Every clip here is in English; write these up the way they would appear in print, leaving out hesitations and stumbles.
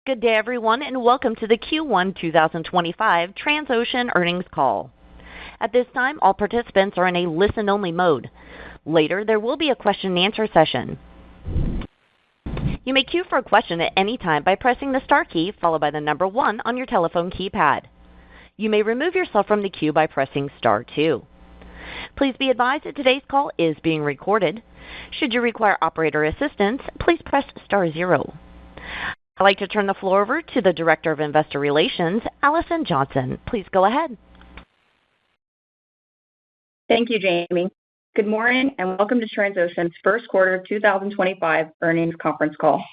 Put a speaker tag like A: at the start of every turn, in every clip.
A: Good day, everyone, and welcome to the Q1 2025 Transocean earnings call. At this time, all participants are in a listen-only mode. Later, there will be a question-and-answer session. You may queue for a question at any time by pressing the star key followed by the number 1 on your telephone keypad. You may remove yourself from the queue by pressing star 2. Please be advised that today's call is being recorded. Should you require operator assistance, please press star 0. I'd like to turn the floor over to the Director of Investor Relations, Allison Johnson. Please go ahead.
B: Thank you, Jamie. Good morning and welcome to Transocean's first quarter 2025 earnings conference call.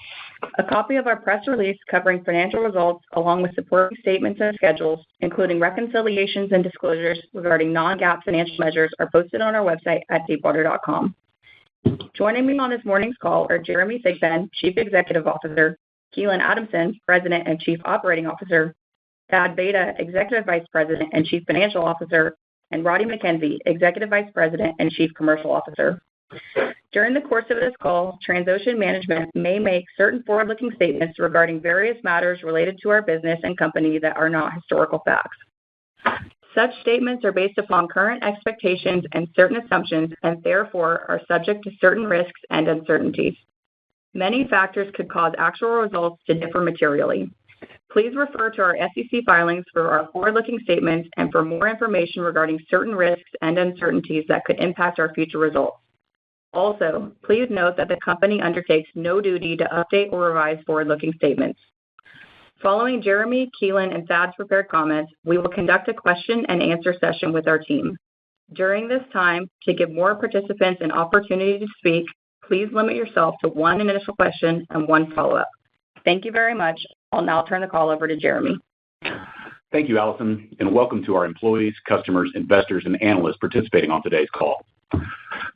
B: A copy of our press release covering financial results along with supporting statements and schedules, including reconciliations and disclosures regarding non-GAAP financial measures, are posted on our website at deepwater.com. Joining me on this morning's call are Jeremy Thigpen, Chief Executive Officer, Keelan Adamson, President and Chief Operating Officer, Thad Beta, Executive Vice President and Chief Financial Officer, and Roddy McKenzie, Executive Vice President and Chief Commercial Officer. During the course of this call, Transocean management may make certain forward-looking statements regarding various matters related to our business and company that are not historical facts. Such statements are based upon current expectations and certain assumptions and therefore are subject to certain risks and uncertainties. Many factors could cause actual results to differ materially. Please refer to our SEC filings for our forward-looking statements and for more information regarding certain risks and uncertainties that could impact our future results. Also, please note that the company undertakes no duty to update or revise forward-looking statements. Following Jeremy, Keelan, and Thad's prepared comments, we will conduct a question-and-answer session with our team. During this time, to give more participants an opportunity to speak, please limit yourself to one initial question and one follow-up. Thank you very much. I'll now turn the call over to Jeremy.
C: Thank you, Allison, and welcome to our employees, customers, investors, and analysts participating on today's call.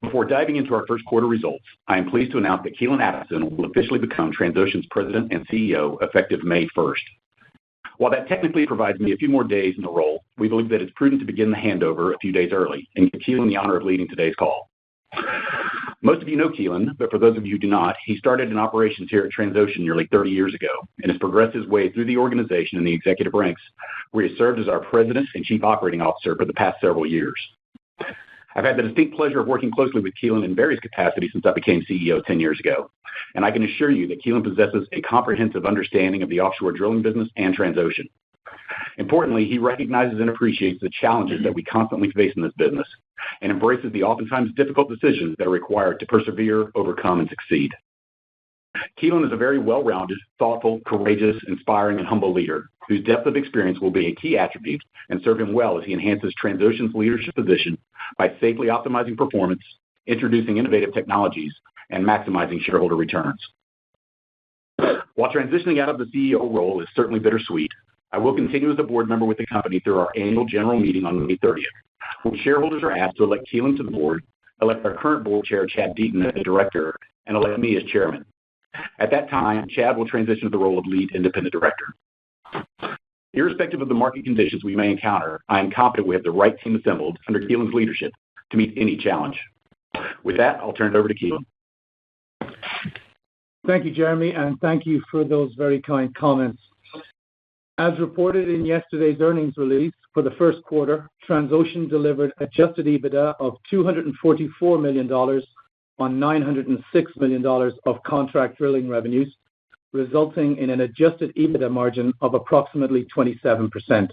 C: Before diving into our first quarter results, I am pleased to announce that Keelan Adamson will officially become Transocean's President and CEO effective May 1st. While that technically provides me a few more days in the role, we believe that it's prudent to begin the handover a few days early and give Keelan the honor of leading today's call. Most of you know Keelan, but for those of you who do not, he started in operations here at Transocean nearly 30 years ago and has progressed his way through the organization in the executive ranks, where he served as our President and Chief Operating Officer for the past several years. I've had the distinct pleasure of working closely with Keelan in various capacities since I became CEO 10 years ago, and I can assure you that Keelan possesses a comprehensive understanding of the offshore drilling business and Transocean. Importantly, he recognizes and appreciates the challenges that we constantly face in this business and embraces the oftentimes difficult decisions that are required to persevere, overcome, and succeed. Keelan is a very well-rounded, thoughtful, courageous, inspiring, and humble leader whose depth of experience will be a key attribute and serve him well as he enhances Transocean's leadership position by safely optimizing performance, introducing innovative technologies, and maximizing shareholder returns. While transitioning out of the CEO role is certainly bittersweet, I will continue as a board member with the company through our annual general meeting on May 30th, when shareholders are asked to elect Keelan to the board, elect our current board chair, Chad Deaton, as the director, and elect me as chairman. At that time, Chad will transition to the role of lead independent director. Irrespective of the market conditions we may encounter, I am confident we have the right team assembled under Keelan's leadership to meet any challenge. With that, I'll turn it over to Keelan.
D: Thank you, Jeremy, and thank you for those very kind comments. As reported in yesterday's earnings release, for the first quarter, Transocean delivered adjusted EBITDA of $244 million on $906 million of contract drilling revenues, resulting in an adjusted EBITDA margin of approximately 27%.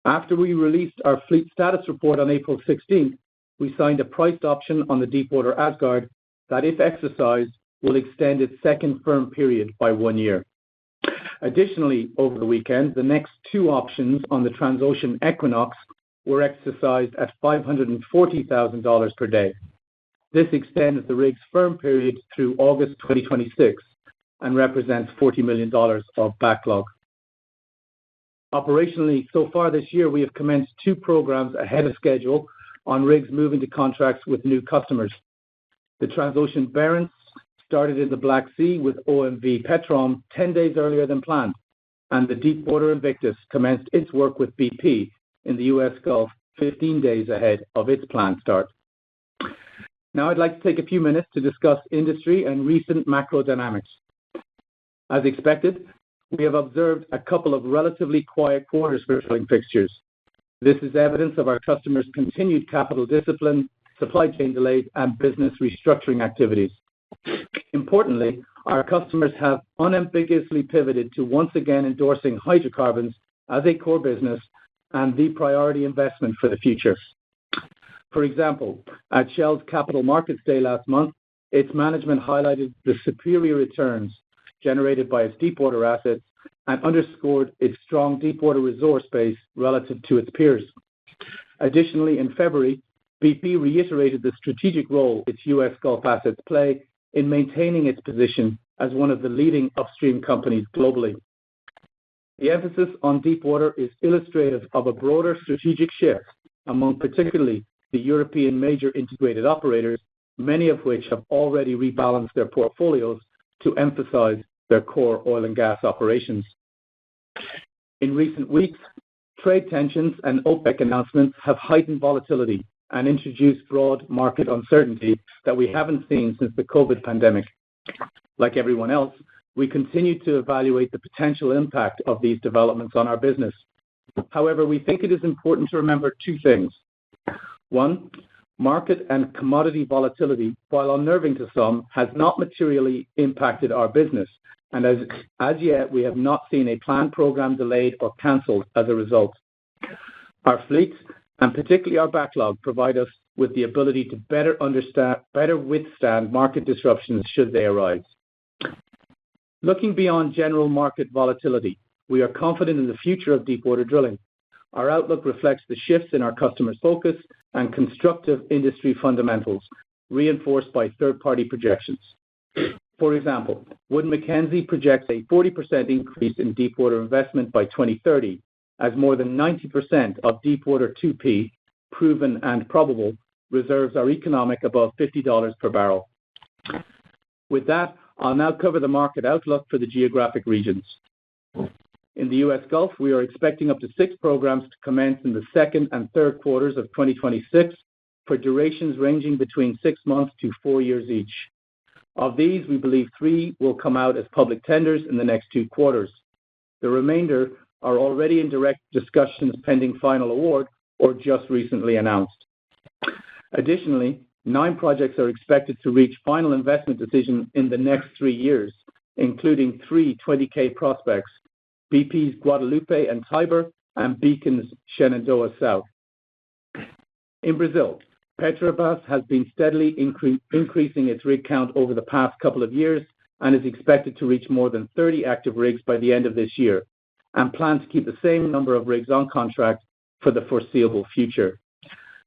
D: After we released our fleet status report on April 16th, we signed a priced option on the Deepwater Asgard that, if exercised, will extend its second firm period by 1 year. Additionally, over the weekend, the next two options on the Transocean Equinox were exercised at $540,000 per day. This extends the rig's firm period through August 2026 and represents $40 million of backlog. Operationally, so far this year, we have commenced two programs ahead of schedule on rigs moving to contracts with new customers. The Transocean Barents started in the Black Sea with OMV Petrom 10 days earlier than planned, and the Deepwater Invictus commenced its work with BP in the U.S. Gulf 15 days ahead of its planned start. Now I'd like to take a few minutes to discuss industry and recent macro dynamics. As expected, we have observed a couple of relatively quiet quarters for drilling fixtures. This is evidence of our customers' continued capital discipline, supply chain delays, and business restructuring activities. Importantly, our customers have unambiguously pivoted to once again endorsing hydrocarbons as a core business and the priority investment for the future. For example, at Shell's Capital Markets Day last month, its management highlighted the superior returns generated by its deepwater assets and underscored its strong deepwater resource base relative to its peers. Additionally, in February, BP reiterated the strategic role its U.S. Gulf assets play in maintaining its position as one of the leading upstream companies globally. The emphasis on deepwater is illustrative of a broader strategic shift among particularly the European major integrated operators, many of which have already rebalanced their portfolios to emphasize their core oil and gas operations. In recent weeks, trade tensions and OPEC announcements have heightened volatility and introduced broad market uncertainty that we haven't seen since the COVID pandemic. Like everyone else, we continue to evaluate the potential impact of these developments on our business. However, we think it is important to remember two things. One, market and commodity volatility, while unnerving to some, has not materially impacted our business, and as yet we have not seen a planned program delayed or cancelled as a result. Our fleets, and particularly our backlog, provide us with the ability to better withstand market disruptions should they arise. Looking beyond general market volatility, we are confident in the future of deepwater drilling. Our outlook reflects the shifts in our customers' focus and constructive industry fundamentals, reinforced by third-party projections. For example, Wood Mackenzie projects a 40% increase in deepwater investment by 2030, as more than 90% of deepwater 2P, proven and probable, reserves are economic above $50 per barrel. With that, I'll now cover the market outlook for the geographic regions. In the U.S. Gulf, we are expecting up to 6 programs to commence in the second and third quarters of 2026 for durations ranging between 6 months to 4 years each. Of these, we believe 3 will come out as public tenders in the next 2 quarters. The remainder are already in direct discussions pending final award or just recently announced. Additionally, 9 projects are expected to reach final investment decision in the next 3 years, including 3 20K prospects, BP's Guadalupe and Tiber, and Beacon's Shenandoah South. In Brazil, Petrobras has been steadily increasing its rig count over the past couple of years and is expected to reach more than 30 active rigs by the end of this year, and plans to keep the same number of rigs on contract for the foreseeable future.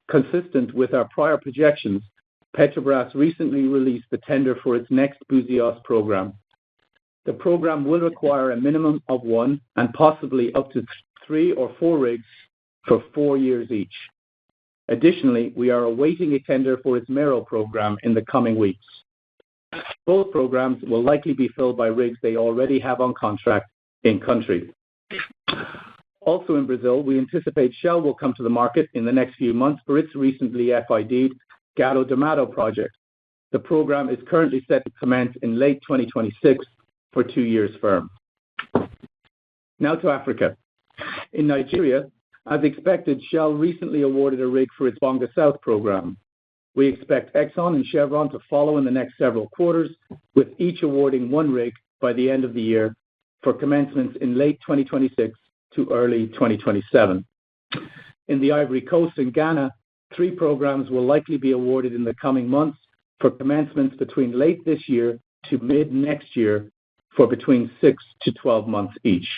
D: Consistent with our prior projections, Petrobras recently released the tender for its next Buzios program. The program will require a minimum of 1 and possibly up to 3 or 4 rigs for 4 years each. Additionally, we are awaiting a tender for its Mero program in the coming weeks. Both programs will likely be filled by rigs they already have on contract in country. Also in Brazil, we anticipate Shell will come to the market in the next few months for its recently FID'd Gato do Mato project. The program is currently set to commence in late 2026 for 2 years firm. Now to Africa. In Nigeria, as expected, Shell recently awarded a rig for its Bonga South program. We expect Exxon and Chevron to follow in the next several quarters, with each awarding 1 rig by the end of the year for commencements in late 2026 to early 2027. In the Ivory Coast and Ghana, 3 programs will likely be awarded in the coming months for commencements between late this year to mid next year for between 6 to 12 months each.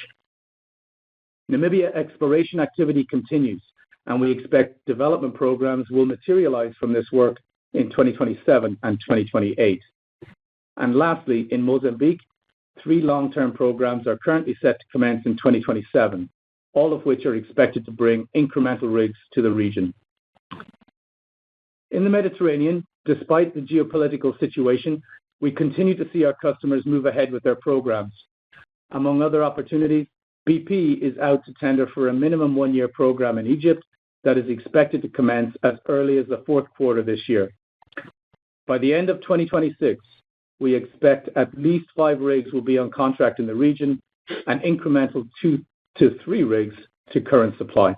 D: Namibia exploration activity continues, and we expect development programs will materialize from this work in 2027 and 2028. And lastly, in Mozambique, 3 long-term programs are currently set to commence in 2027, all of which are expected to bring incremental rigs to the region. In the Mediterranean, despite the geopolitical situation, we continue to see our customers move ahead with their programs. Among other opportunities, BP is out to tender for a minimum 1-year program in Egypt that is expected to commence as early as the 4th quarter this year. By the end of 2026, we expect at least 5 rigs will be on contract in the region an incremental 2 to 3 rigs to current supply.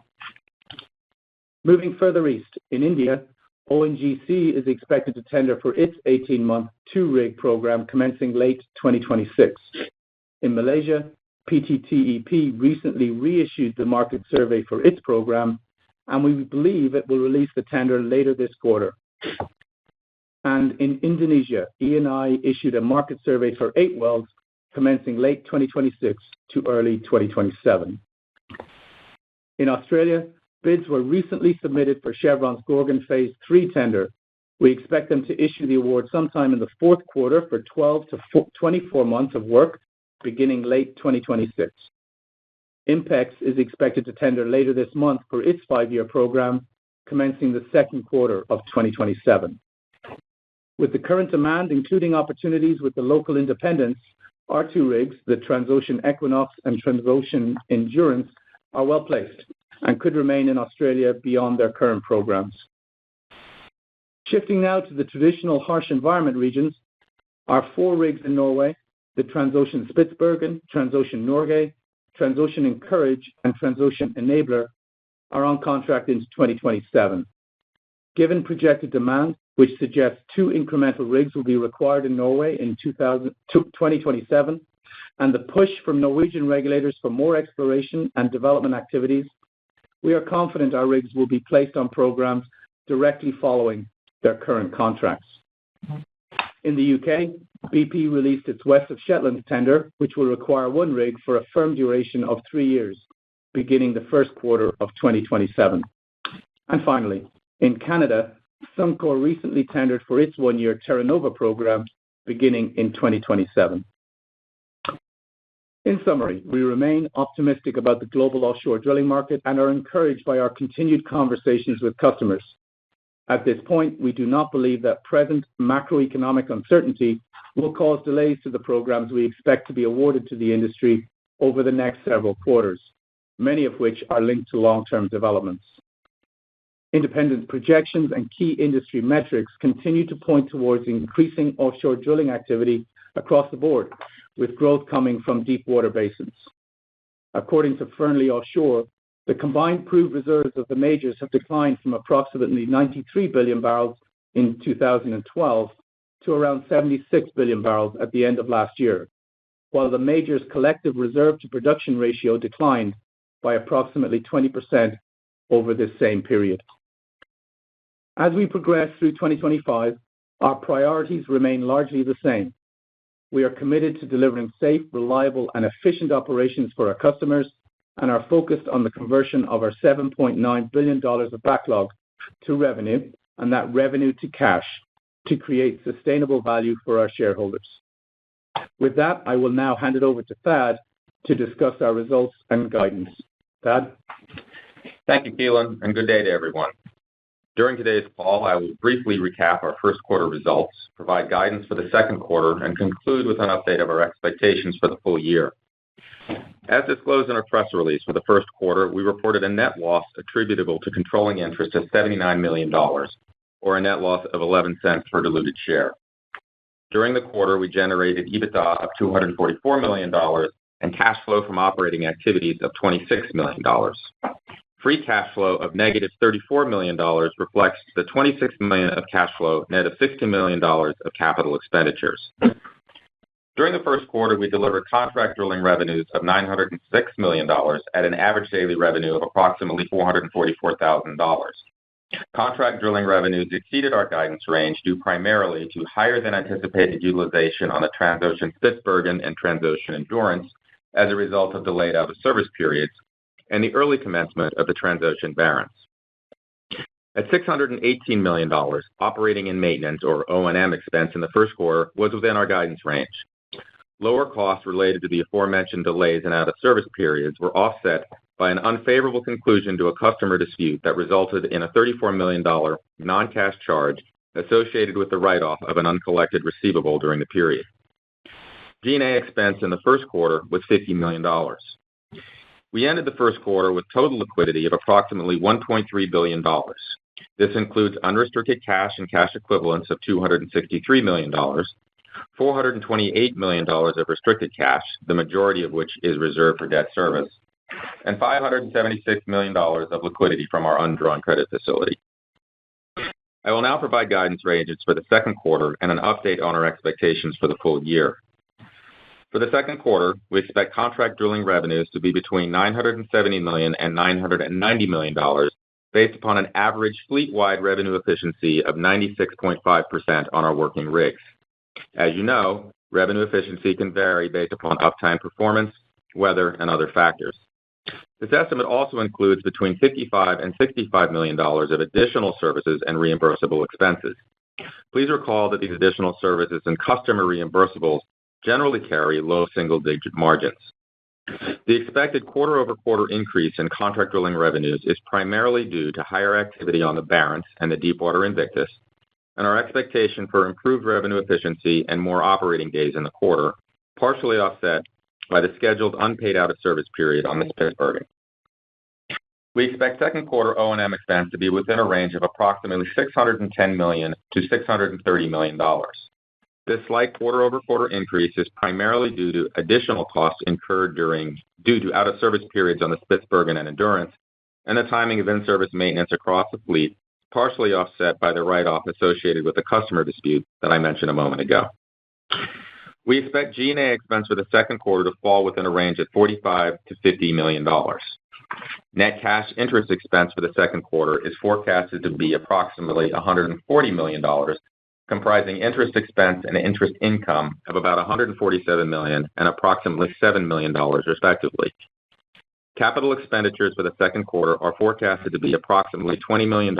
D: Moving further east, in India, ONGC is expected to tender for its 18-month 2-rig program commencing late 2026. In Malaysia, PTTEP recently reissued the market survey for its program, and we believe it will release the tender later this quarter. And in Indonesia, Eni issued a market survey for 8 wells commencing late 2026 to early 2027. In Australia, bids were recently submitted for Chevron's Gorgon Phase 3 tender. We expect them to issue the award sometime in the fourth quarter for 12 to 24 months of work beginning late 2026. INPEX is expected to tender later this month for its 5-year program commencing the second quarter of 2027. With the current demand, including opportunities with the local independents, our 2 rigs, the Transocean Equinox and Transocean Endurance, are well placed and could remain in Australia beyond their current programs. Shifting now to the traditional harsh environment regions, our 4 rigs in Norway, the Transocean Spitsbergen, Transocean Norge, Transocean Encourage, and Transocean Enabler, are on contract into 2027. Given projected demand, which suggests 2 incremental rigs will be required in Norway in 2027, and the push from Norwegian regulators for more exploration and development activities, we are confident our rigs will be placed on programs directly following their current contracts. In the UK, BP released its West of Shetland tender, which will require 1 rig for a firm duration of 3 years, beginning the first quarter of 2027. And finally, in Canada, Suncor recently tendered for its 1-year Terra Nova program, beginning in 2027. In summary, we remain optimistic about the global offshore drilling market and are encouraged by our continued conversations with customers. At this point, we do not believe that present macroeconomic uncertainty will cause delays to the programs we expect to be awarded to the industry over the next several quarters, many of which are linked to long-term developments. Independent projections and key industry metrics continue to point towards increasing offshore drilling activity across the board, with growth coming from deep water basins. According to Fearnley Offshore, the combined proved reserves of the majors have declined from approximately 93 billion barrels in 2012 to around 76 billion barrels at the end of last year, while the majors' collective reserve to production ratio declined by approximately 20% over this same period. As we progress through 2025, our priorities remain largely the same. We are committed to delivering safe, reliable, and efficient operations for our customers and are focused on the conversion of our $7.9 billion of backlog to revenue and that revenue to cash to create sustainable value for our shareholders. With that, I will now hand it over to Thad to discuss our results and guidance. Thad?
E: Thank you, Keelan, and good day to everyone. During today's call, I will briefly recap our first quarter results, provide guidance for the second quarter, and conclude with an update of our expectations for the full year. As disclosed in our press release for the first quarter, we reported a net loss attributable to controlling interest of $79 million, or a net loss of 11 cents per diluted share. During the quarter, we generated EBITDA of $244 million and cash flow from operating activities of $26 million. Free cash flow of negative $34 million reflects the $26 million of cash flow net of $60 million of capital expenditures. During the first quarter, we delivered contract drilling revenues of $906 million at an average daily revenue of approximately $444,000. Contract drilling revenues exceeded our guidance range due primarily to higher than anticipated utilization on the Transocean Spitsbergen and Transocean Endurance as a result of delayed out-of-service periods and the early commencement of the Transocean Barents. At $618 million, operating and maintenance, or O&M expense in the first quarter was within our guidance range. Lower costs related to the aforementioned delays and out-of-service periods were offset by an unfavorable conclusion to a customer dispute that resulted in a $34 million non-cash charge associated with the write-off of an uncollected receivable during the period. G&A expense in the first quarter was $50 million. We ended the first quarter with total liquidity of approximately $1.3 billion. This includes unrestricted cash and cash equivalents of $263 million, $428 million of restricted cash, the majority of which is reserved for debt service, and $576 million of liquidity from our undrawn credit facility. I will now provide guidance ranges for the second quarter and an update on our expectations for the full year. For the second quarter, we expect contract drilling revenues to be between $970 million and $990 million, based upon an average fleet-wide revenue efficiency of 96.5% on our working rigs. As you know, revenue efficiency can vary based upon uptime performance, weather, and other factors. This estimate also includes between $55 and $65 million of additional services and reimbursable expenses. Please recall that these additional services and customer reimbursables generally carry low single-digit margins. The expected quarter-over-quarter increase in contract drilling revenues is primarily due to higher activity on the Barents and the Deepwater Invictus, and our expectation for improved revenue efficiency and more operating days in the quarter, partially offset by the scheduled unpaid out-of-service period on the Spitsbergen. We expect second quarter O&M expense to be within a range of approximately $610 million to $630 million. This slight quarter-over-quarter increase is primarily due to additional costs incurred due to out-of-service periods on the Spitsbergen and Endurance, and the timing of in-service maintenance across the fleet, partially offset by the write-off associated with the customer dispute that I mentioned a moment ago. We expect G&A expense for the second quarter to fall within a range of $45 to $50 million. Net cash interest expense for the second quarter is forecasted to be approximately $140 million, comprising interest expense and interest income of about $147 million and approximately $7 million, respectively. Capital expenditures for the second quarter are forecasted to be approximately $20 million,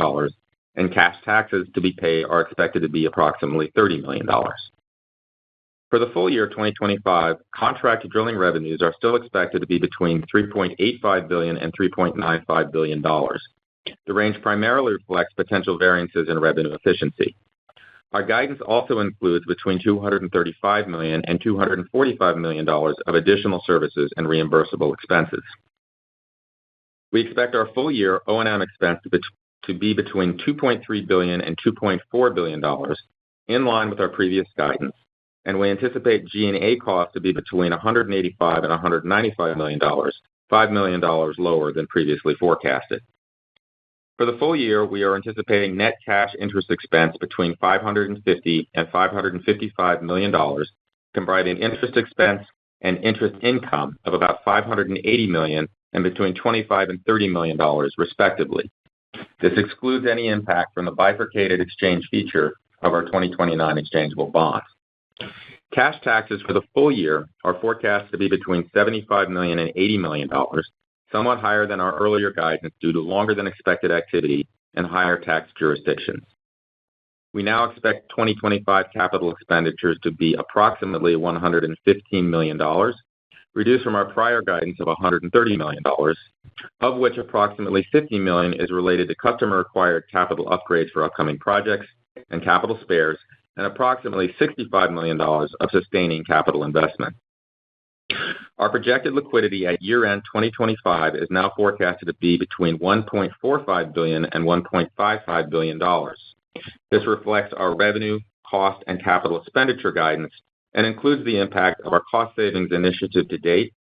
E: and cash taxes to be paid are expected to be approximately $30 million. For the full year 2025, contract drilling revenues are still expected to be between $3.85 billion and $3.95 billion. The range primarily reflects potential variances in revenue efficiency. Our guidance also includes between $235 million and $245 million of additional services and reimbursable expenses. We expect our full year O&M expense to be between $2.3 billion and $2.4 billion, in line with our previous guidance, and we anticipate G&A costs to be between $185 and $195 million, $5 million lower than previously forecasted. For the full year, we are anticipating net cash interest expense between $550 and $555 million, comprising interest expense and interest income of about $580 million and between $25 and $30 million, respectively. This excludes any impact from the bifurcated exchange feature of our 2029 exchangeable bonds. Cash taxes for the full year are forecast to be between $75 million and $80 million, somewhat higher than our earlier guidance due to longer than expected activity and higher tax jurisdictions. We now expect 2025 capital expenditures to be approximately $115 million, reduced from our prior guidance of $130 million, of which approximately $50 million is related to customer-required capital upgrades for upcoming projects and capital spares, and approximately $65 million of sustaining capital investment. Our projected liquidity at year-end 2025 is now forecasted to be between $1.45 billion and $1.55 billion. This reflects our revenue, cost, and capital expenditure guidance and includes the impact of our cost savings initiative to date,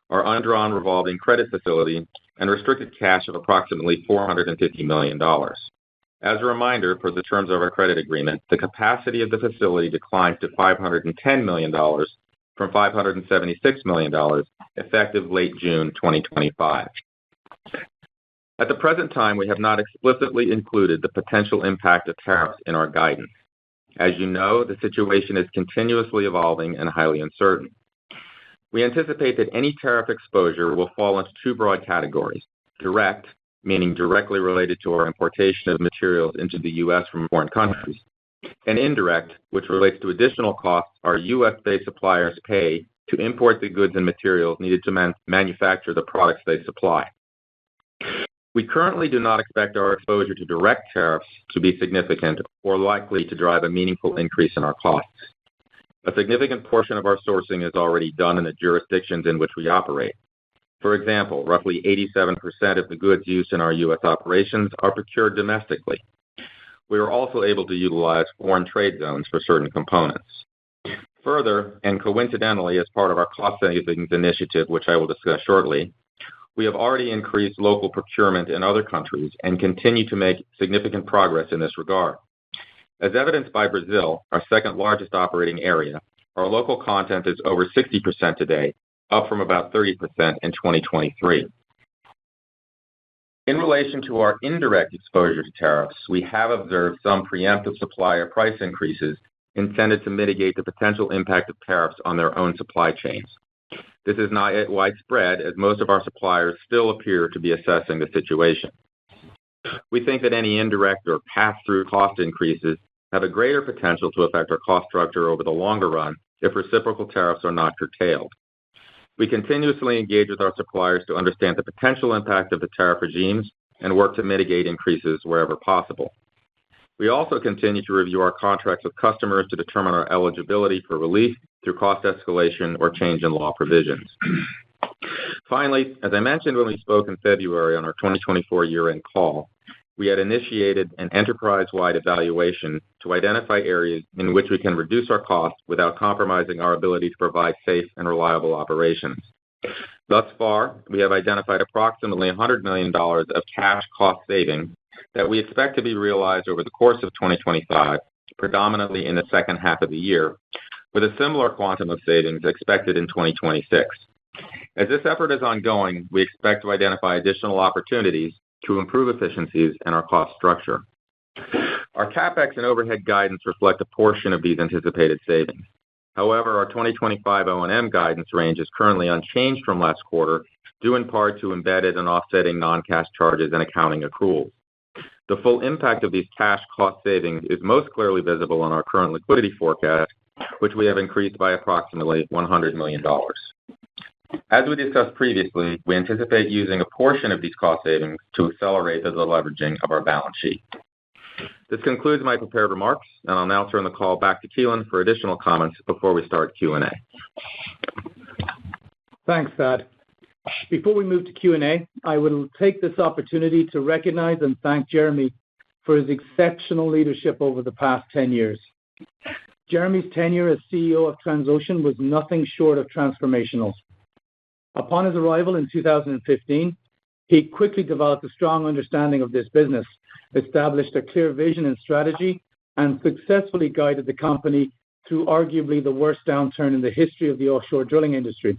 E: our undrawn revolving credit facility, and restricted cash of approximately $450 million. As a reminder, per the terms of our credit agreement, the capacity of the facility declines to $510 million from $576 million, effective late June 2025. At the present time, we have not explicitly included the potential impact of tariffs in our guidance. As you know, the situation is continuously evolving and highly uncertain. We anticipate that any tariff exposure will fall into two broad categories: direct, meaning directly related to our importation of materials into the U.S. from foreign countries, and indirect, which relates to additional costs our U.S.-based suppliers pay to import the goods and materials needed to manufacture the products they supply. We currently do not expect our exposure to direct tariffs to be significant or likely to drive a meaningful increase in our costs. A significant portion of our sourcing is already done in the jurisdictions in which we operate. For example, roughly 87% of the goods used in our U.S. operations are procured domestically. We are also able to utilize foreign trade zones for certain components. Further, and coincidentally, as part of our cost savings initiative, which I will discuss shortly, we have already increased local procurement in other countries and continue to make significant progress in this regard. As evidenced by Brazil, our second largest operating area, our local content is over 60% today, up from about 30% in 2023. In relation to our indirect exposure to tariffs, we have observed some preemptive supplier price increases intended to mitigate the potential impact of tariffs on their own supply chains. This is not yet widespread, as most of our suppliers still appear to be assessing the situation. We think that any indirect or pass-through cost increases have a greater potential to affect our cost structure over the longer run if reciprocal tariffs are not curtailed. We continuously engage with our suppliers to understand the potential impact of the tariff regimes and work to mitigate increases wherever possible. We also continue to review our contracts with customers to determine our eligibility for relief through cost escalation or change in law provisions. Finally, as I mentioned when we spoke in February on our 2024 year-end call, we had initiated an enterprise-wide evaluation to identify areas in which we can reduce our costs without compromising our ability to provide safe and reliable operations. Thus far, we have identified approximately $100 million of cash cost savings that we expect to be realized over the course of 2025, predominantly in the second half of the year, with a similar quantum of savings expected in 2026. As this effort is ongoing, we expect to identify additional opportunities to improve efficiencies in our cost structure. Our CapEx and overhead guidance reflect a portion of these anticipated savings. However, our 2025 O&M guidance range is currently unchanged from last quarter, due in part to embedded and offsetting non-cash charges and accounting accruals. The full impact of these cash cost savings is most clearly visible in our current liquidity forecast, which we have increased by approximately $100 million. As we discussed previously, we anticipate using a portion of these cost savings to accelerate the leveraging of our balance sheet. This concludes my prepared remarks, and I'll now turn the call back to Keelan for additional comments before we start Q&A.
D: Thanks, Thad. Before we move to Q&A, I will take this opportunity to recognize and thank Jeremy for his exceptional leadership over the past 10 years. Jeremy's tenure as CEO of Transocean was nothing short of transformational. Upon his arrival in 2015, he quickly developed a strong understanding of this business, established a clear vision and strategy, and successfully guided the company through arguably the worst downturn in the history of the offshore drilling industry.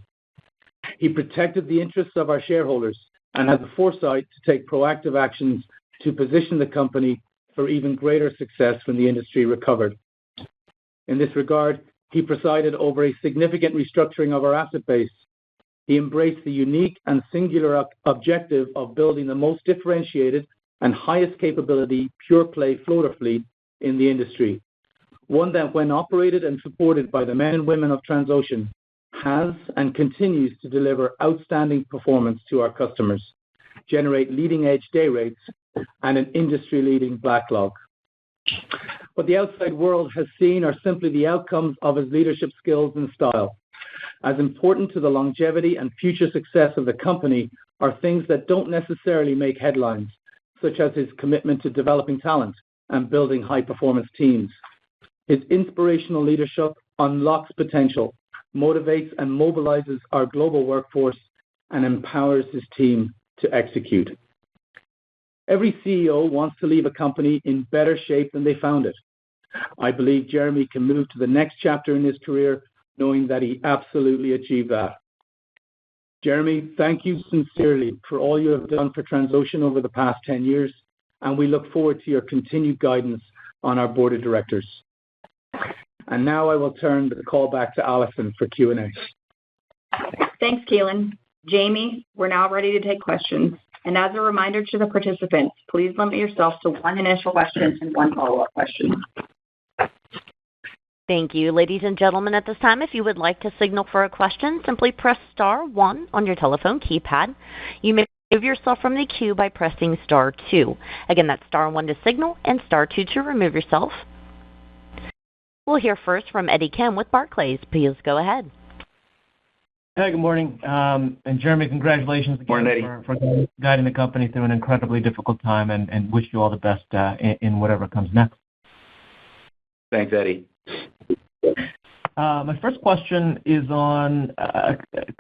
D: He protected the interests of our shareholders and had the foresight to take proactive actions to position the company for even greater success when the industry recovered. In this regard, he presided over a significant restructuring of our asset base. He embraced the unique and singular objective of building the most differentiated and highest capability pure-play floater fleet in the industry, one that, when operated and supported by the men and women of Transocean, has and continues to deliver outstanding performance to our customers, generate leading-edge day rates, and an industry-leading backlog. What the outside world has seen are simply the outcomes of his leadership skills and style. As important to the longevity and future success of the company are things that don't necessarily make headlines, such as his commitment to developing talent and building high-performance teams. His inspirational leadership unlocks potential, motivates and mobilizes our global workforce, and empowers his team to execute. Every CEO wants to leave a company in better shape than they found it. I believe Jeremy can move to the next chapter in his career knowing that he absolutely achieved that. Jeremy, thank you sincerely for all you have done for Transocean over the past 10 years, and we look forward to your continued guidance on our board of directors. And now I will turn the call back to Allison for Q&A.
B: Thanks, Keelan. Jamie, we're now ready to take questions. And as a reminder to the participants, please limit yourself to one initial question and one follow-up question.
A: Thank you. Ladies and gentlemen, at this time, if you would like to signal for a question, simply press star 1 on your telephone keypad. You may remove yourself from the queue by pressing star 2. Again, that's star 1 to signal and star 2 to remove yourself. We'll hear first from Eddie Kim with Barclays. Please go ahead.
F: Hey, good morning. And Jeremy, congratulations again for guiding the company through an incredibly difficult time, and wish you all the best in whatever comes next.
C: Thanks, Eddie.
F: My first question is on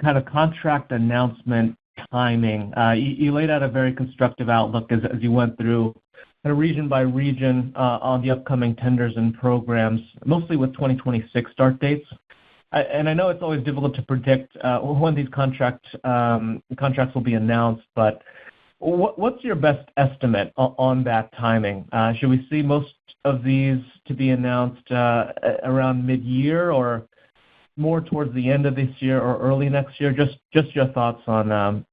F: kind of contract announcement timing. You laid out a very constructive outlook as you went through kind of region by region on the upcoming tenders and programs, mostly with 2026 start dates. And I know it's always difficult to predict when these contracts will be announced, but what's your best estimate on that timing? Should we see most of these to be announced around mid-year or more towards the end of this year or early next year? Just your thoughts on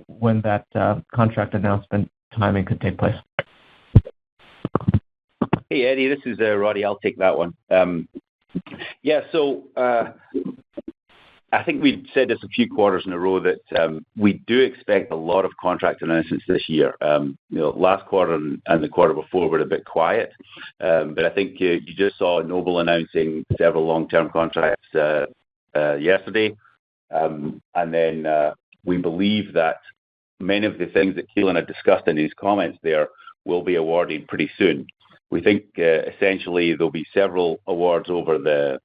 F: when that contract announcement timing could take place.
G: Hey, Eddie, this is Roddy. I'll take that one. I think we've said this a few quarters in a row that we do expect a lot of contract announcements this year. Last quarter and the quarter before were a bit quiet, but I think you just saw Noble announcing several long-term contracts yesterday, and then we believe that many of the things that Keelan had discussed in his comments there will be awarded pretty soon. We think essentially there'll be several awards over the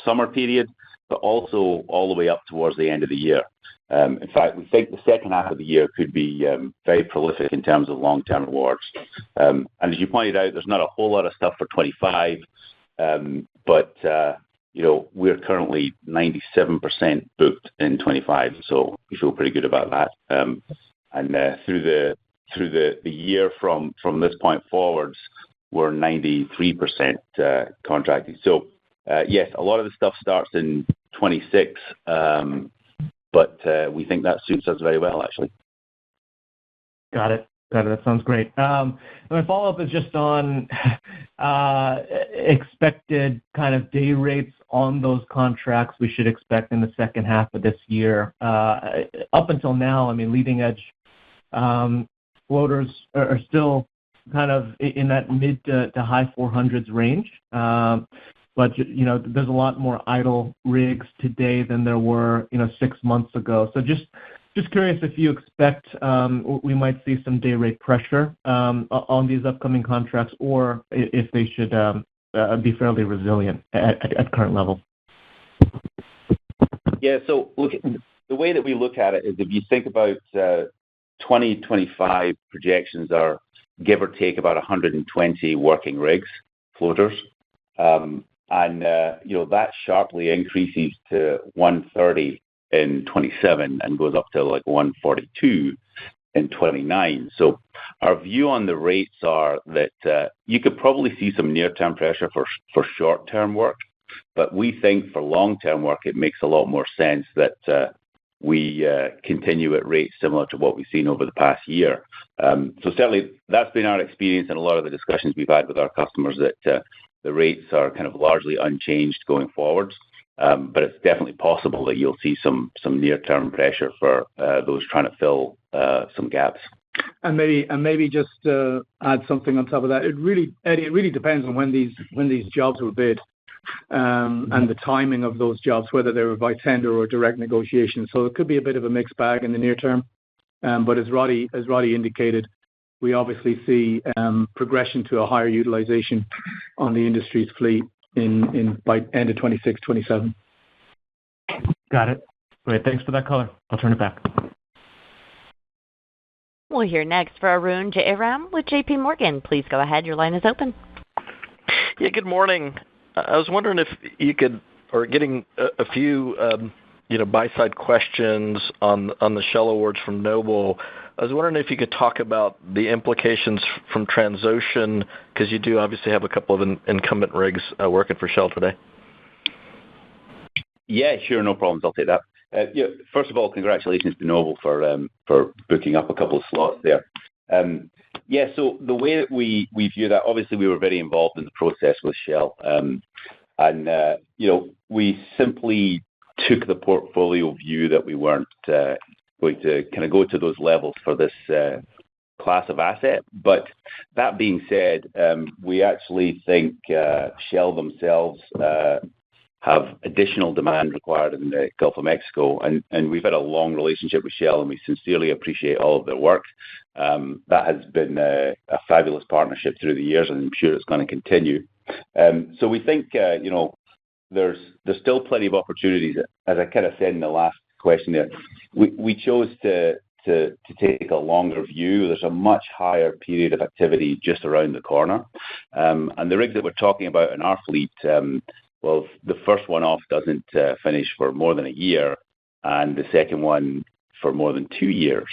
G: summer period, but also all the way up towards the end of the year. In fact, we think the second half of the year could be very prolific in terms of long-term awards. And as you pointed out, there's not a whole lot of stuff for 25, but we're currently 97% booked in 25, so we feel pretty good about that. And through the year from this point forwards, we're 93% contracted. So yes, a lot of the stuff starts in 26, but we think that suits us very well, actually.
F: Got it. That sounds great. My follow-up is just on expected kind of day rates on those contracts we should expect in the second half of this year. Up until now, I mean, leading edge floaters are still kind of in that mid to high 400s range. But there's a lot more idle rigs today than there were 6 months ago. So just curious if you expect we might see some day rate pressure on these upcoming contracts, or if they should be fairly resilient at current level.
G: Yeah. So look, the way that we look at it is if you think about 2025 projections are give or take about 120 working rigs, floaters. And that sharply increases to 130 in 27 and goes up to like 142 in 29. So our view on the rates are that you could probably see some near-term pressure for short-term work, but we think for long-term work it makes a lot more sense that we continue at rates similar to what we've seen over the past year. So certainly that's been our experience in a lot of the discussions we've had with our customers, that the rates are kind of largely unchanged going forwards. But it's definitely possible that you'll see some near-term pressure for those trying to fill some gaps.
D: And maybe just add something on top of that. Eddie, it really depends on when these jobs were bid, and the timing of those jobs, whether they were by tender or direct negotiation. So it could be a bit of a mixed bag in the near term. But as Roddy indicated, we obviously see progression to a higher utilization on the industry's fleet by end of 26, 27.
F: Got it. Great. Thanks for that color. I'll turn it back.
A: We'll hear next for Arun Jayaram with J.P. Morgan. Please go ahead. Your line is open.
H: Yeah, good morning. I was wondering if you could, or getting a few, buy-side questions on the Shell awards from Noble. I was wondering if you could talk about the implications from Transocean, because you do obviously have a couple of incumbent rigs working for Shell today.
G: Yeah, sure, no problems. I'll take that. First of all, congratulations to Noble for booking up a couple of slots there. So the way that we view that, obviously we were very involved in the process with Shell, and we simply took the portfolio view that we weren't going to kind of go to those levels for this class of asset. But that being said, we actually think Shell themselves have additional demand required in the Gulf of Mexico, and we've had a long relationship with Shell, and we sincerely appreciate all of their work. That has been a fabulous partnership through the years, and I'm sure it's going to continue. So we think, there's still plenty of opportunities. As I kind of said in the last question there, we chose to take a longer view. There's a much higher period of activity just around the corner. And the rigs that we're talking about in our fleet, well, the first one off doesn't finish for more than a year, and the second one for more than 2 years.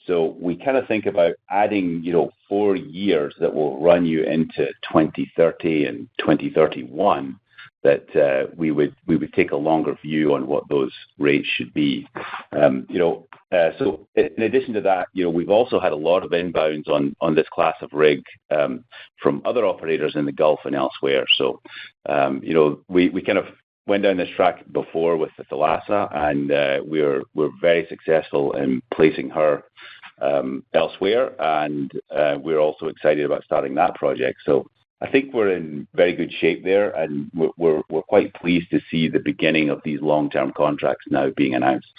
G: So we kind of think about adding, 4 years that will run you into 2030 and 2031, that we would take a longer view on what those rates should be. So in addition to that, we've also had a lot of inbounds on this class of rig from other operators in the Gulf and elsewhere. So, we kind of went down this track before with the Thalassa, and we're very successful in placing her elsewhere, and we're also excited about starting that project. So I think we're in very good shape there, and we're quite pleased to see the beginning of these long-term contracts now being announced.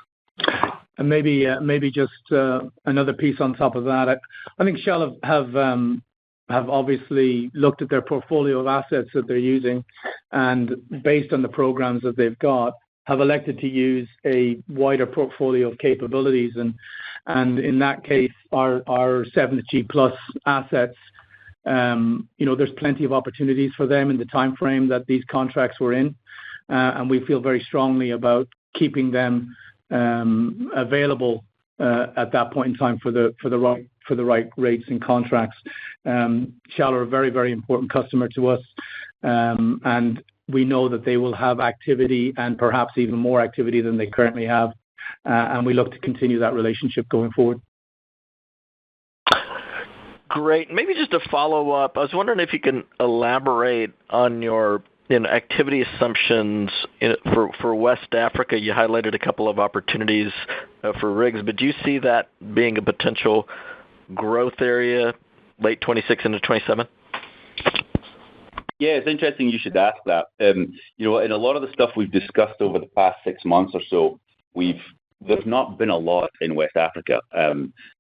D: And maybe just another piece on top of that. I think Shell have obviously looked at their portfolio of assets that they're using, and based on the programs that they've got, have elected to use a wider portfolio of capabilities. And in that case, our 70G plus assets, there's plenty of opportunities for them in the time frame that these contracts were in, and we feel very strongly about keeping them available at that point in time for the right rates and contracts. Shell are a very, very important customer to us, and we know that they will have activity and perhaps even more activity than they currently have, and we look to continue that relationship going forward.
H: Great. Maybe just a follow-up. I was wondering if you can elaborate on your activity assumptions for West Africa. You highlighted a couple of opportunities for rigs, but do you see that being a potential growth area late 26 into 27?
G: Yeah, it's interesting you should ask that. In a lot of the stuff we've discussed over the past 6 months or so, there's not been a lot in West Africa.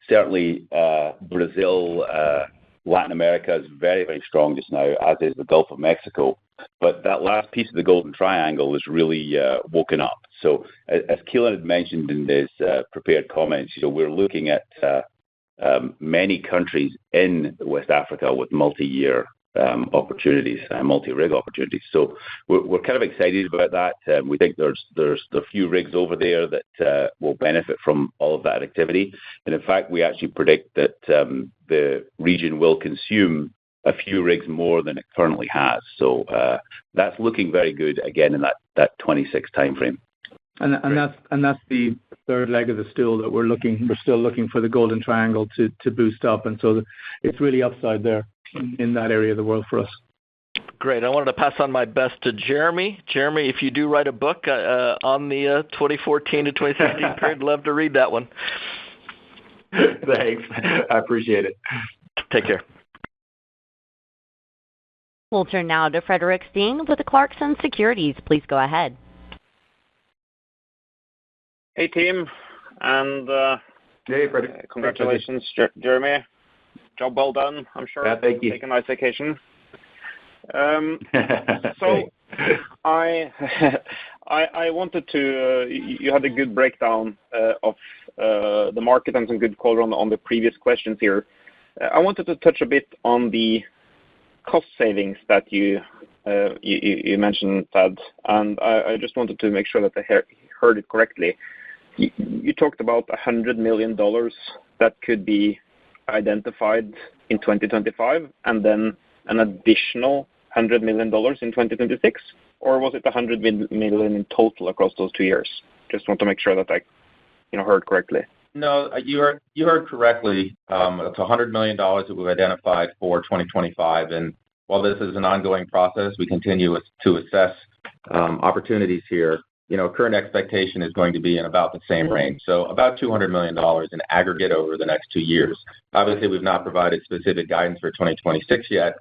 G: Certainly, Brazil, Latin America is very, very strong just now, as is the Gulf of Mexico. But that last piece of the Golden Triangle is really woken up. So as Keelan had mentioned in his prepared comments, we're looking at many countries in West Africa with multi-year opportunities, multi-rig opportunities. So we're kind of excited about that. We think there's a few rigs over there that will benefit from all of that activity. And in fact, we actually predict that the region will consume a few rigs more than it currently has. So that's looking very good again in that 26 timeframe.
D: And that's the third leg of the stool that we're still looking for the Golden Triangle to boost up, and so it's really upside there in that area of the world for us.
H: Great. I wanted to pass on my best to Jeremy. Jeremy, if you do write a book on the 2014 to 2016 period, love to read that one.
C: Thanks. I appreciate it.
H: Take care.
A: We'll turn now to Frederick Steen with the Clarkson Securities. Please go ahead.
I: Hey, team. And
C: hey, Frederick.
I: Congratulations, Jeremy. Job well done, I'm sure.
C: Yeah, thank you.
I: Take a nice vacation. So I wanted to, you had a good breakdown of the market and some good color on the previous questions here. I wanted to touch a bit on the cost savings that you mentioned, Thad, and I just wanted to make sure that I heard it correctly. You talked about $100 million that could be identified in 2025, and then an additional $100 million in 2026, or was it $100 million in total across those 2 years? Just want to make sure that I, heard correctly.
E: No, you heard correctly. It's $100 million that we've identified for 2025, and while this is an ongoing process, we continue to assess opportunities here. Current expectation is going to be in about the same range, so about $200 million in aggregate over the next 2 years. Obviously, we've not provided specific guidance for 2026 yet,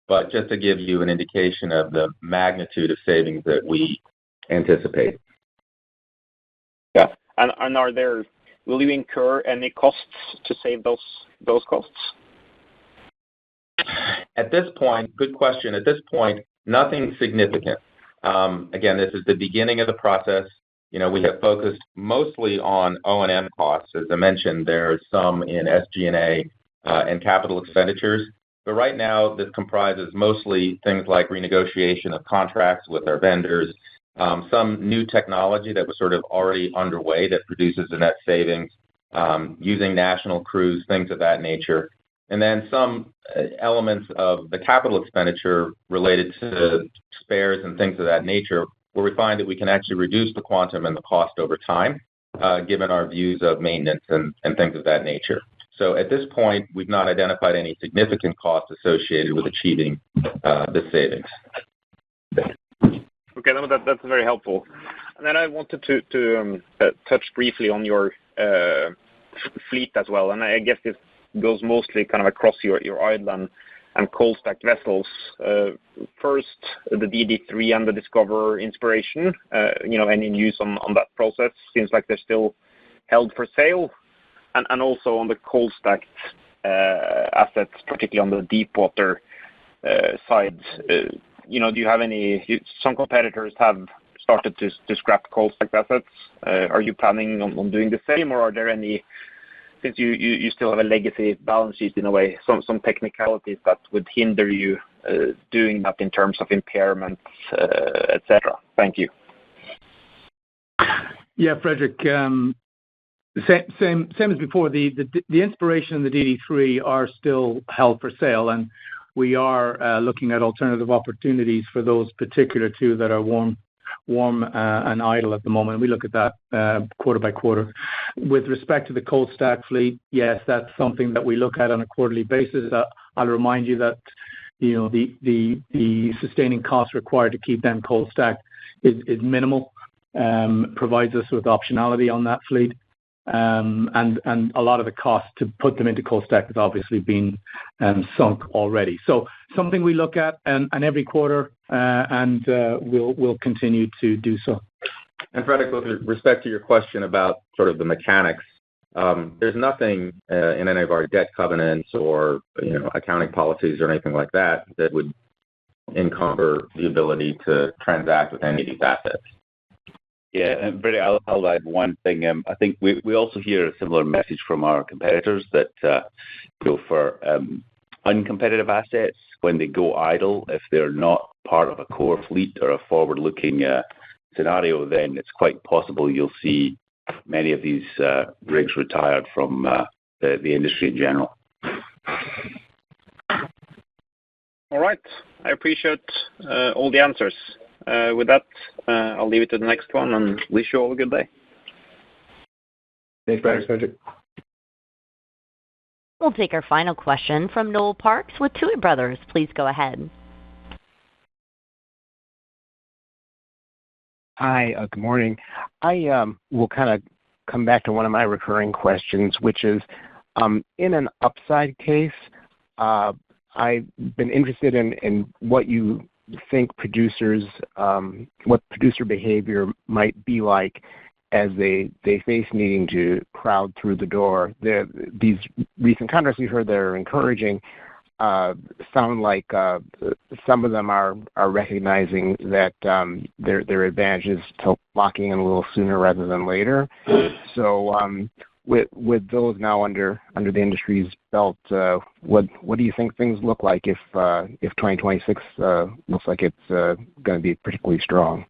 E: but just to give you an indication of the magnitude of savings that we anticipate.
I: Yeah, and will you incur any costs to save those costs?
E: At this point, good question. At this point, nothing significant. Again, this is the beginning of the process. We have focused mostly on O&M costs. As I mentioned, there are some in SG&A and capital expenditures. But right now, this comprises mostly things like renegotiation of contracts with our vendors, some new technology that was sort of already underway that produces a net savings, using national crews, things of that nature. And then some elements of the capital expenditure related to spares and things of that nature, where we find that we can actually reduce the quantum and the cost over time, given our views of maintenance and things of that nature. So at this point, we've not identified any significant costs associated with achieving the savings.
I: Okay, that's very helpful. And then I wanted to touch briefly on your fleet as well, and I guess this goes mostly kind of across your idle and cold stacked vessels. First, the DD3 and the Discoverer Inspiration. Any news on that process? Seems like they're still held for sale. And also on the cold stacked assets, particularly on the deep water side. Do you have some competitors have started to scrap cold stacked assets. Are you planning on doing the same, or are there any, since you still have a legacy balance sheet in a way, some technicalities that would hinder you doing that in terms of impairments, etc.? Thank you.
D: Yeah, Frederick. Same as before. The Inspiration and the DD3 are still held for sale, and we are looking at alternative opportunities for those particular two that are warm and idle at the moment. We look at that quarter by quarter. With respect to the cold stack fleet, yes, that's something that we look at on a quarterly basis. I'll remind you that the sustaining costs required to keep them cold stacked is minimal. Provides us with optionality on that fleet. And a lot of the cost to put them into cold stack has obviously been sunk already. So something we look at and every quarter, and we'll continue to do so.
E: And Frederick, with respect to your question about sort of the mechanics, there's nothing in any of our debt covenants or accounting policies or anything like that would encumber the ability to transact with any of these assets.
G: Yeah, and Brady, I'll add one thing. I think we also hear a similar message from our competitors that for uncompetitive assets, when they go idle, if they're not part of a core fleet or a forward-looking scenario, then it's quite possible you'll see many of these rigs retired from the industry in general.
I: All right. I appreciate all the answers. With that, I'll leave it to the next one and wish you all a good day.
D: Thanks, Frederick.
A: We'll take our final question from Noel Parks with Tuohy Brothers. Please go ahead.
J: Hi, good morning. I will kind of come back to one of my recurring questions, which is, in an upside case, I've been interested in what you think what producer behavior might be like as they face needing to crowd through the door. These recent contracts we heard that are encouraging sound like some of them are recognizing that their advantage is to locking in a little sooner rather than later. So with those now under the industry's belt, what do you think things look like if 2026 looks like it's going to be particularly strong?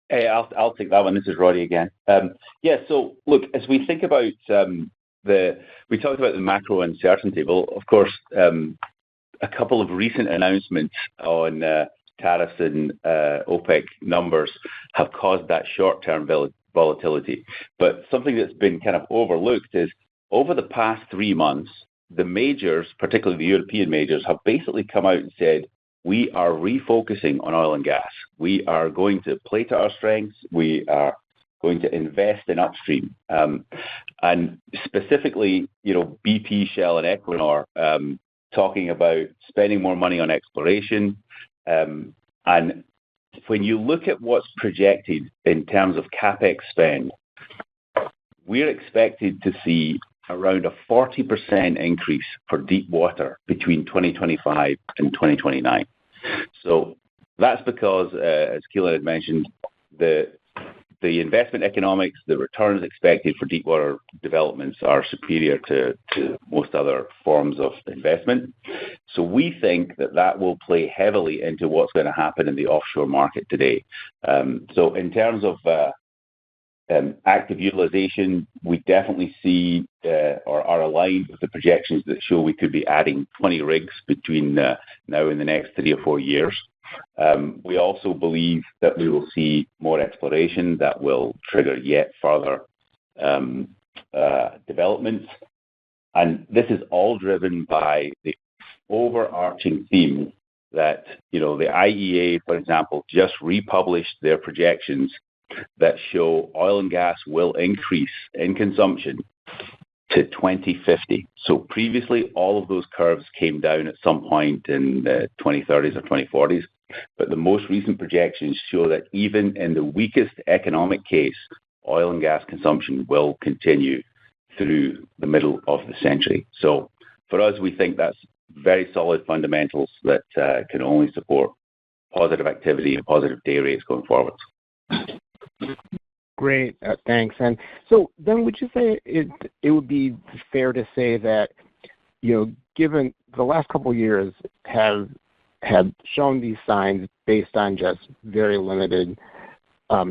G: Hey, I'll take that one. This is Roddy again. So look, as we think about we talked about the macro uncertainty. Well, of course, a couple of recent announcements on tariffs and OPEC numbers have caused that short-term volatility. But something that's been kind of overlooked is over the past 3 months, the majors, particularly the European majors, have basically come out and said, we are refocusing on oil and gas. We are going to play to our strengths. We are going to invest in upstream. And specifically, BP, Shell, and Equinor talking about spending more money on exploration. And when you look at what's projected in terms of CapEx spend, we're expected to see around a 40% increase for deep water between 2025 and 2029. So That's because, as Keelan had mentioned, the investment economics, the returns expected for deepwater developments are superior to most other forms of investment. So we think that will play heavily into what's going to happen in the offshore market today. So in terms of active utilization, we definitely see or are aligned with the projections that show we could be adding 20 rigs between now and the next 3 or 4 years. We also believe that we will see more exploration that will trigger yet further developments. And this is all driven by the overarching theme that, the IEA, for example, just republished their projections that show oil and gas will increase in consumption to 2050. So previously, all of those curves came down at some point in the 2030s or 2040s. But the most recent projections show that even in the weakest economic case, oil and gas consumption will continue through the middle of the century. So for us, we think that's very solid fundamentals that can only support positive activity and positive day rates going forward.
J: Great, thanks. And so then would you say it would be fair to say that, given the last couple of years have shown these signs based on just very limited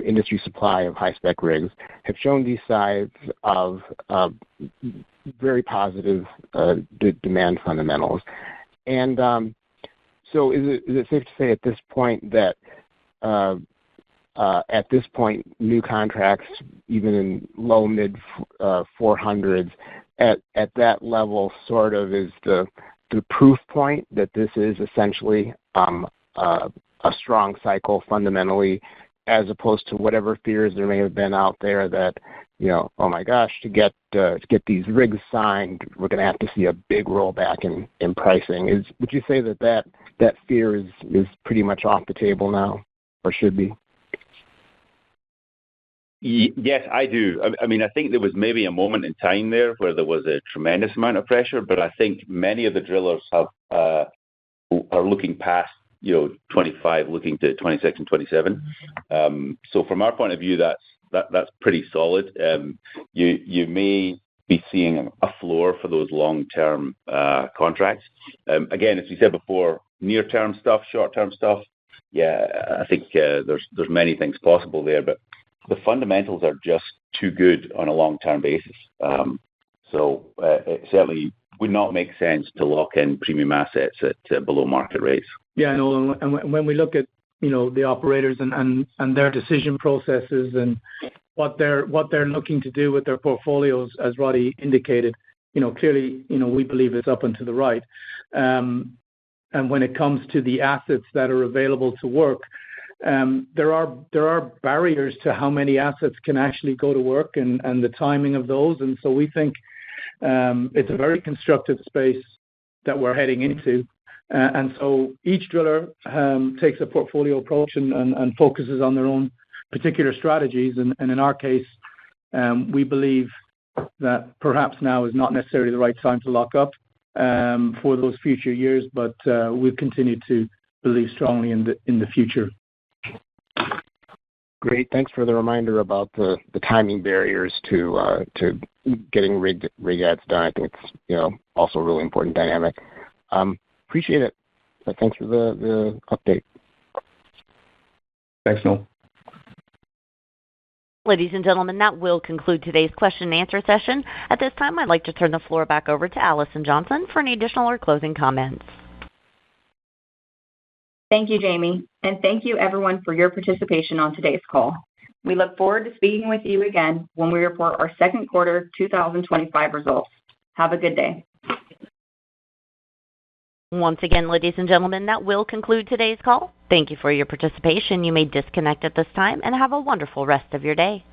J: industry supply of high-spec rigs, have shown these signs of very positive demand fundamentals. And so is it safe to say at this point that new contracts, even in low mid 400s, at that level, sort of is the proof point that this is essentially a strong cycle fundamentally, as opposed to whatever fears there may have been out there that, oh my gosh, to get these rigs signed, we're going to have to see a big rollback in pricing. Would you say that fear is pretty much off the table now, or should be?
G: Yes, I do. I mean, I think there was maybe a moment in time there where there was a tremendous amount of pressure, but I think many of the drillers are looking past 25, looking to 26 and 27. So from our point of view, that's pretty solid. You may be seeing a floor for those long-term contracts. Again, as we said before, near-term stuff, short-term stuff. Yeah, I think there's many things possible there, but the fundamentals are just too good on a long-term basis. So it certainly would not make sense to lock in premium assets at below market rates.
D: Yeah, no, and when we look at the operators and their decision processes and what they're looking to do with their portfolios, as Roddy indicated, clearly we believe it's up and to the right. And when it comes to the assets that are available to work, there are barriers to how many assets can actually go to work and the timing of those. And so we think it's a very constructive space that we're heading into. And so each driller takes a portfolio approach and focuses on their own particular strategies. And in our case, we believe that perhaps now is not necessarily the right time to lock up for those future years, but we'll continue to believe strongly in the future.
J: Great. Thanks for the reminder about the timing barriers to getting rig adds done. I think it's also a really important dynamic. Appreciate it. Thanks for the update.
C: Thanks, Noel.
A: Ladies and gentlemen, that will conclude today's question and answer session. At this time, I'd like to turn the floor back over to Allison Johnson for any additional or closing comments.
B: Thank you, Jamie, and thank you everyone for your participation on today's call. We look forward to speaking with you again when we report our second quarter 2025 results. Have a good day.
A: Once again, ladies and gentlemen, that will conclude today's call. Thank you for your participation. You may disconnect at this time and have a wonderful rest of your day.